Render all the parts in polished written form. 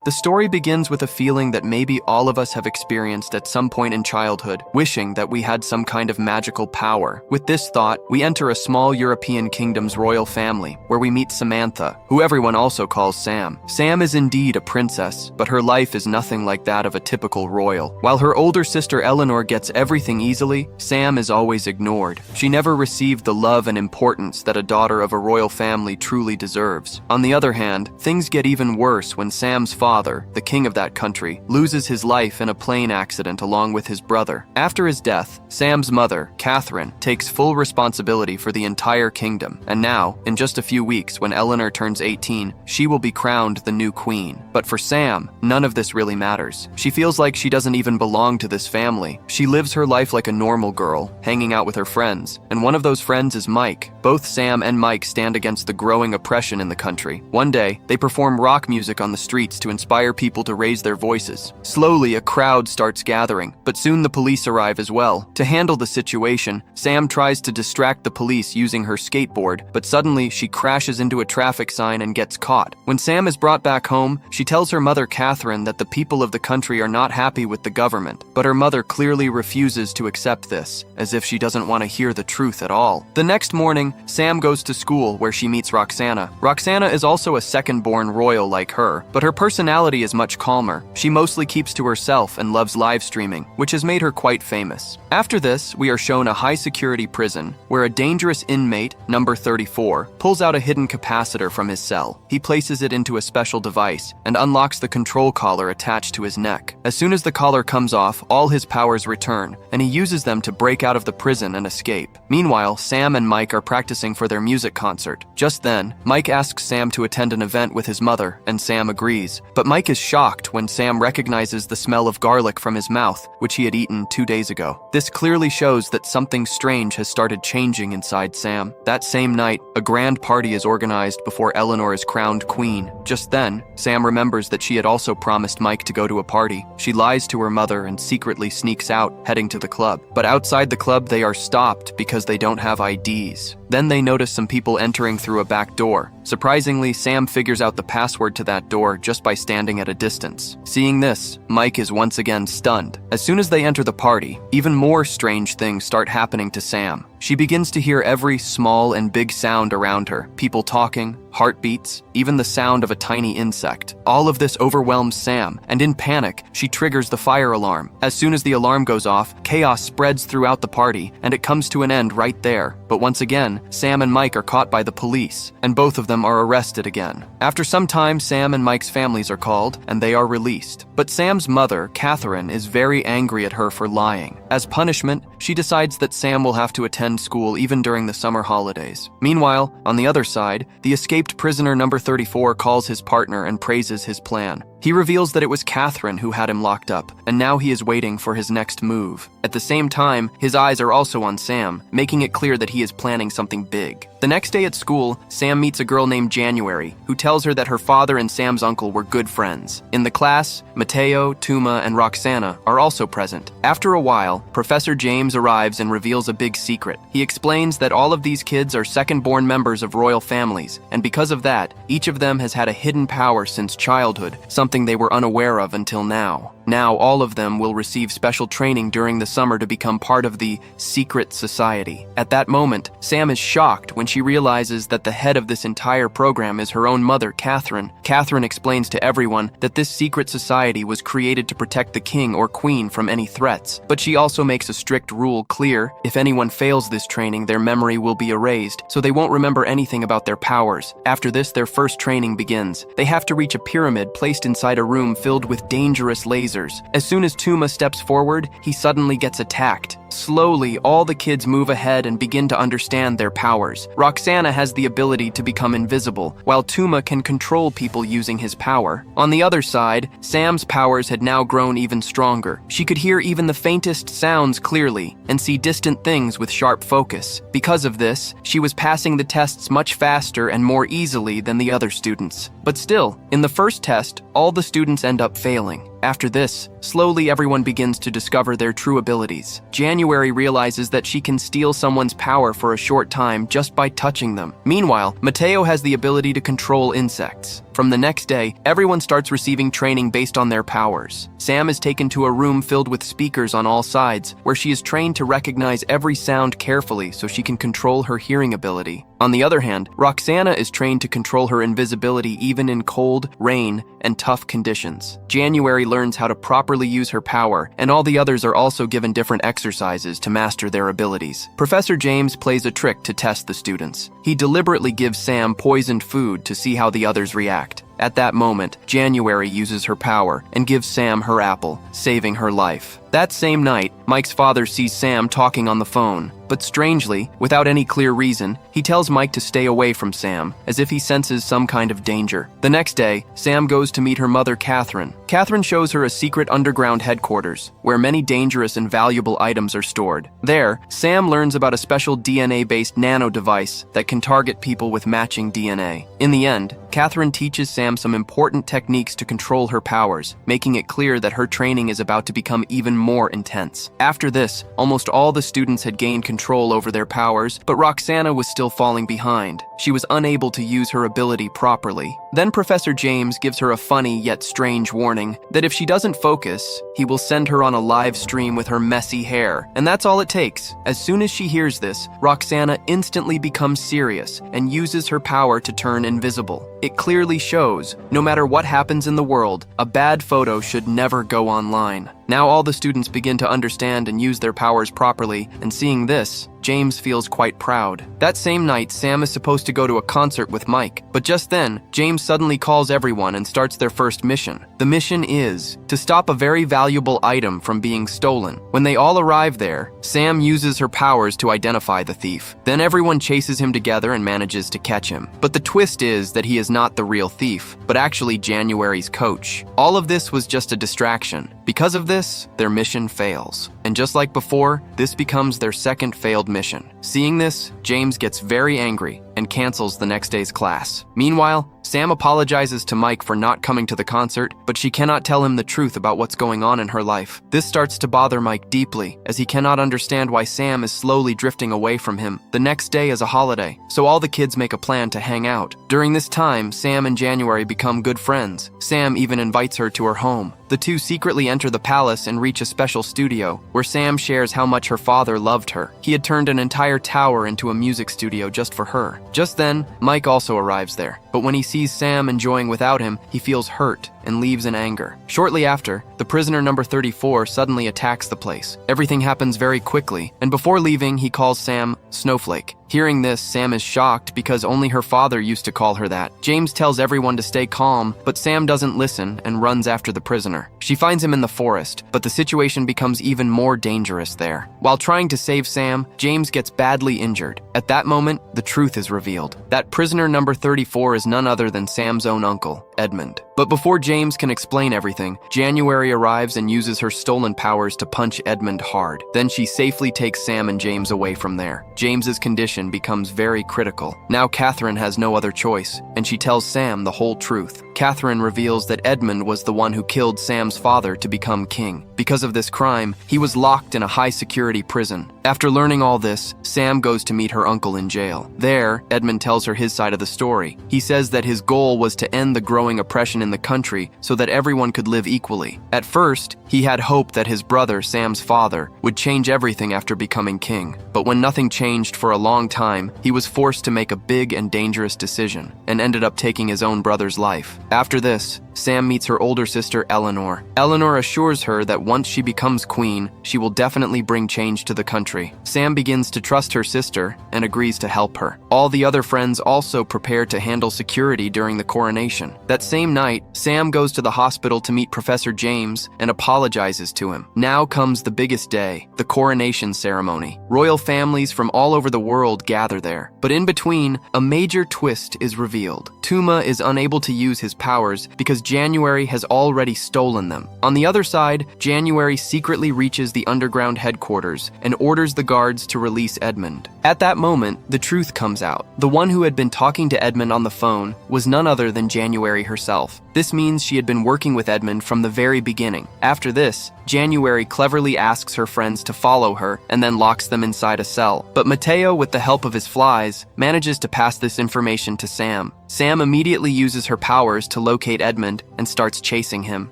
The story begins with a feeling that maybe all of us have experienced at some point in childhood, wishing that we had some kind of magical power. With this thought, we enter a small European kingdom's royal family, where we meet Samantha, who everyone also calls Sam. Sam is indeed a princess, but her life is nothing like that of a typical royal. While her older sister Eleanor gets everything easily, Sam is always ignored. She never received the love and importance that a daughter of a royal family truly deserves. On the other hand, things get even worse when Sam's father, the king of that country, loses his life in a plane accident along with his brother. After his death, Sam's mother, Catherine, takes full responsibility for the entire kingdom, and now, in just a few weeks when Eleanor turns 18, she will be crowned the new queen. But for Sam, none of this really matters. She feels like she doesn't even belong to this family. She lives her life like a normal girl, hanging out with her friends, and one of those friends is Mike. Both Sam and Mike stand against the growing oppression in the country. One day, they perform rock music on the streets to inspire people to raise their voices. Slowly, a crowd starts gathering, but soon the police arrive as well. To handle the situation, Sam tries to distract the police using her skateboard, but suddenly she crashes into a traffic sign and gets caught. When Sam is brought back home, she tells her mother Catherine that the people of the country are not happy with the government, but her mother clearly refuses to accept this, as if she doesn't want to hear the truth at all. The next morning, Sam goes to school where she meets Roxana. Roxana is also a second-born royal like her, but her personality is much calmer. She mostly keeps to herself and loves live streaming, which has made her quite famous. After this, we are shown a high-security prison, where a dangerous inmate, number 34, pulls out a hidden capacitor from his cell. He places it into a special device and unlocks the control collar attached to his neck. As soon as the collar comes off, all his powers return, and he uses them to break out of the prison and escape. Meanwhile, Sam and Mike are practicing for their music concert. Just then, Mike asks Sam to attend an event with his mother, and Sam agrees. But Mike is shocked when Sam recognizes the smell of garlic from his mouth, which he had eaten 2 days ago. This clearly shows that something strange has started changing inside Sam. That same night, a grand party is organized before Eleanor is crowned queen. Just then, Sam remembers that she had also promised Mike to go to a party. She lies to her mother and secretly sneaks out, heading to the club. But outside the club, they are stopped because they don't have IDs. Then they notice some people entering through a back door. Surprisingly, Sam figures out the password to that door just by standing at a distance. Seeing this, Mike is once again stunned. As soon as they enter the party, even more strange things start happening to Sam. She begins to hear every small and big sound around her. People talking, heartbeats, even the sound of a tiny insect. All of this overwhelms Sam, and in panic, she triggers the fire alarm. As soon as the alarm goes off, chaos spreads throughout the party, and it comes to an end right there. But once again, Sam and Mike are caught by the police, and both of them are arrested again. After some time, Sam and Mike's families are called, and they are released. But Sam's mother, Catherine, is very angry at her for lying. As punishment, she decides that Sam will have to attend school even during the summer holidays. Meanwhile, on the other side, the escaped prisoner number 34 calls his partner and praises his plan. He reveals that it was Catherine who had him locked up, and now he is waiting for his next move. At the same time, his eyes are also on Sam, making it clear that he is planning something big. The next day at school, Sam meets a girl named January, who tells her that her father and Sam's uncle were good friends. In the class, Mateo, Tuma, and Roxana are also present. After a while, Professor James arrives and reveals a big secret. He explains that all of these kids are second-born members of royal families, and because of that, each of them has had a hidden power since childhood, something they were unaware of until now. Now, all of them will receive special training during the summer to become part of the secret society. At that moment, Sam is shocked when she realizes that the head of this entire program is her own mother, Catherine. Catherine explains to everyone that this secret society was created to protect the king or queen from any threats. But she also makes a strict rule clear: if anyone fails this training, their memory will be erased, so they won't remember anything about their powers. After this, their first training begins. They have to reach a pyramid placed inside a room filled with dangerous lasers. As soon as Tuma steps forward, he suddenly gets attacked. Slowly, all the kids move ahead and begin to understand their powers. Roxana has the ability to become invisible, while Tuma can control people using his power. On the other side, Sam's powers had now grown even stronger. She could hear even the faintest sounds clearly and see distant things with sharp focus. Because of this, she was passing the tests much faster and more easily than the other students. But still, in the first test, all the students end up failing. After this, slowly everyone begins to discover their true abilities. January realizes that she can steal someone's power for a short time just by touching them. Meanwhile, Mateo has the ability to control insects. From the next day, everyone starts receiving training based on their powers. Sam is taken to a room filled with speakers on all sides, where she is trained to recognize every sound carefully so she can control her hearing ability. On the other hand, Roxana is trained to control her invisibility even in cold, rain, and tough conditions. January learns how to properly use her power, and all the others are also given different exercises to master their abilities. Professor James plays a trick to test the students. He deliberately gives Sam poisoned food to see how the others react. At that moment, January uses her power and gives Sam her apple, saving her life. That same night, Mike's father sees Sam talking on the phone, but strangely, without any clear reason, he tells Mike to stay away from Sam, as if he senses some kind of danger. The next day, Sam goes to meet her mother, Catherine. Catherine shows her a secret underground headquarters, where many dangerous and valuable items are stored. There, Sam learns about a special DNA-based nano device that can target people with matching DNA. In the end, Catherine teaches Sam some important techniques to control her powers, making it clear that her training is about to become even more intense. After this, almost all the students had gained control over their powers, but Roxana was still falling behind. She was unable to use her ability properly. Then Professor James gives her a funny yet strange warning that if she doesn't focus, he will send her on a live stream with her messy hair. And that's all it takes. As soon as she hears this, Roxana instantly becomes serious and uses her power to turn invisible. It clearly shows, no matter what happens in the world, a bad photo should never go online. Now all the students begin to understand and use their powers properly, and seeing this, James feels quite proud. That same night, Sam is supposed to go to a concert with Mike, but just then, James suddenly calls everyone and starts their first mission. The mission is to stop a very valuable item from being stolen. When they all arrive there, Sam uses her powers to identify the thief. Then everyone chases him together and manages to catch him. But the twist is that he is not the real thief, but actually January's coach. All of this was just a distraction. Because of this, their mission fails. And just like before, this becomes their second failed mission. Seeing this, James gets very angry and cancels the next day's class. Meanwhile, Sam apologizes to Mike for not coming to the concert, but she cannot tell him the truth about what's going on in her life. This starts to bother Mike deeply, as he cannot understand why Sam is slowly drifting away from him. The next day is a holiday, so all the kids make a plan to hang out. During this time, Sam and January become good friends. Sam even invites her to her home. The two secretly enter the palace and reach a special studio, where Sam shares how much her father loved her. He had turned an entire tower into a music studio just for her. Just then, Mike also arrives there, but when he sees Sam enjoying without him, he feels hurt and leaves in anger. Shortly after, the prisoner number 34 suddenly attacks the place. Everything happens very quickly, and before leaving, he calls Sam Snowflake. Hearing this, Sam is shocked because only her father used to call her that. James tells everyone to stay calm, but Sam doesn't listen and runs after the prisoner. She finds him in the forest, but the situation becomes even more dangerous there. While trying to save Sam, James gets badly injured. At that moment, the truth is revealed. That prisoner number 34 is none other than Sam's own uncle, Edmund. But before James can explain everything, January arrives and uses her stolen powers to punch Edmund hard. Then she safely takes Sam and James away from there. James's condition becomes very critical. Now Catherine has no other choice, and she tells Sam the whole truth. Catherine reveals that Edmund was the one who killed Sam's father to become king. Because of this crime, he was locked in a high-security prison. After learning all this, Sam goes to meet her uncle in jail. There, Edmund tells her his side of the story. He says that his goal was to end the growing oppression in the country so that everyone could live equally. At first, he had hope that his brother, Sam's father, would change everything after becoming king. But when nothing changed for a long time, he was forced to make a big and dangerous decision, and ended up taking his own brother's life. After this, Sam meets her older sister, Eleanor. Eleanor assures her that once she becomes queen, she will definitely bring change to the country. Sam begins to trust her sister and agrees to help her. All the other friends also prepare to handle security during the coronation. That same night, Sam goes to the hospital to meet Professor James and apologizes to him. Now comes the biggest day, the coronation ceremony. Royal families from all over the world gather there. But in between, a major twist is revealed. Tuma is unable to use his powers because January has already stolen them. On the other side, January secretly reaches the underground headquarters and orders the guards to release Edmund. At that moment, the truth comes out. The one who had been talking to Edmund on the phone was none other than January herself. This means she had been working with Edmund from the very beginning. After this, January cleverly asks her friends to follow her and then locks them inside a cell. But Mateo, with the help of his flies, manages to pass this information to Sam. Sam immediately uses her powers to locate Edmund and starts chasing him.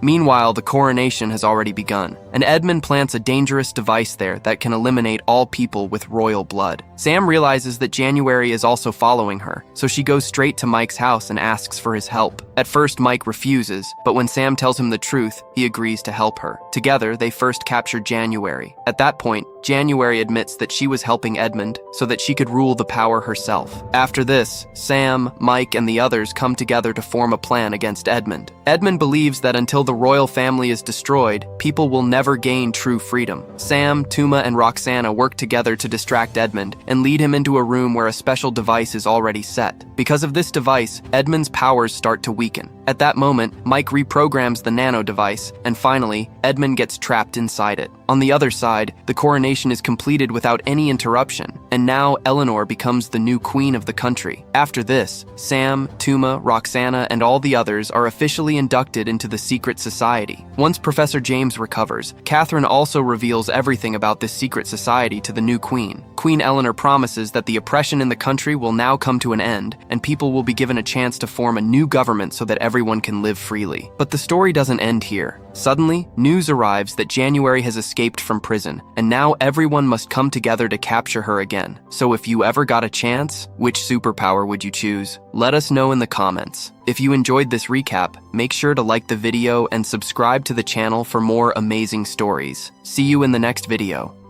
Meanwhile, the coronation has already begun, and Edmund plants a dangerous device there that can eliminate all people with royal blood. Sam realizes that January is also following her, so she goes straight to Mike's house and asks for his help. At first, Mike refuses, but when Sam tells him the truth, he agrees to help her. Together, they first capture January. At that point, January admits that she was helping Edmund so that she could rule the power herself. After this, Sam, Mike, and the others come together to form a plan against Edmund. Edmund believes that until the royal family is destroyed, people will never gain true freedom. Sam, Tuma, and Roxana work together to distract Edmund and lead him into a room where a special device is already set. Because of this device, Edmund's powers start to weaken. At that moment, Mike reprograms the nano device, and finally, Edmund gets trapped inside it. On the other side, the coronation is completed without any interruption, and now Eleanor becomes the new queen of the country. After this, Sam, Tuma, Roxana, and all the others are officially inducted into the secret society. Once Professor James recovers, Catherine also reveals everything about this secret society to the new queen. Queen Eleanor promises that the oppression in the country will now come to an end, and people will be given a chance to form a new government so that everyone can live freely. But the story doesn't end here. Suddenly, news arrives that January has escaped from prison, and now everyone must come together to capture her again. So if you ever got a chance, which superpower would you choose? Let us know in the comments. If you enjoyed this recap, make sure to like the video and subscribe to the channel for more amazing stories. See you in the next video.